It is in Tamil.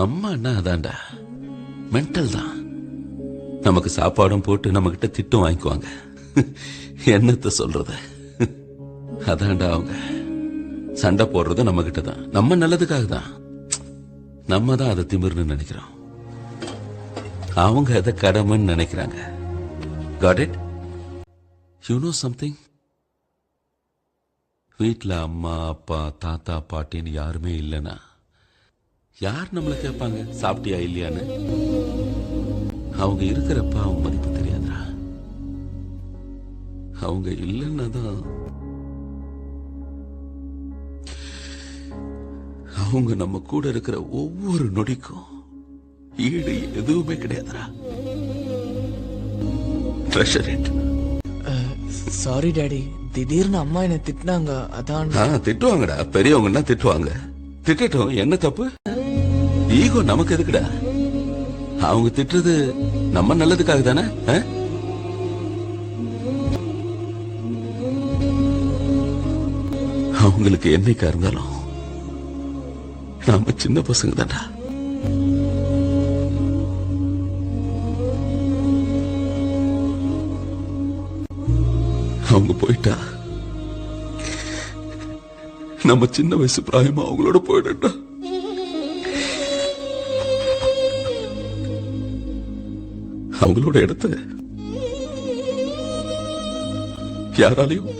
அம்மான்னா அதான்டா, மென்டல் தான். நமக்கு சாப்பாடும் போட்டு நம்ம கிட்ட திட்டம் வாங்கிக்குவாங்க. என்னத்த சொல்றது, அதான்டா அவங்க. சண்டை போடுறது நம்ம கிட்ட தான், நம்ம நல்லதுக்காக தான். நம்ம தான் அதை திமிர்னு நினைக்கிறோம், அவங்க அதை கடமைன்னு நினைக்கிறாங்க. Got it? You know something? வீட்டில் அம்மா அப்பா தாத்தா பாட்டின்னு யாருமே இல்லைன்னா யார் நம்மளை கேட்பாங்க சாப்பிட்டியா இல்லையான்னு? அவங்க இருக்கிறப்ப அவங்க மதிப்பு தெரியாதா? அவங்க இல்லைன்னா தான் அவங்க நம்ம கூட இருக்கிற ஒவ்வொரு நொடிக்கும் ஈடு எதுவுமே கிடையாதுடா. Treasure it. சாரி டாடி, திடீர்னு அம்மா என்ன திட்டினாங்க, அதான். திட்டுவாங்கடா, பெரியவங்கன்னா திட்டுவாங்க. திட்டட்டும், என்ன தப்பு? ஈகோ நமக்கு எதுக்குடா? அவங்க திட்டுறது நம்ம நல்லதுக்காக தானே. அவங்களுக்கு என்னைக்கா இருந்தாலும் நாம சின்ன பசங்க தான்டா. அவங்க போயிட்டா நம்ம சின்ன வயசு பிராயமா அவங்களோட போயிடட்டா. அவங்களோட இடத்த யாராலையும்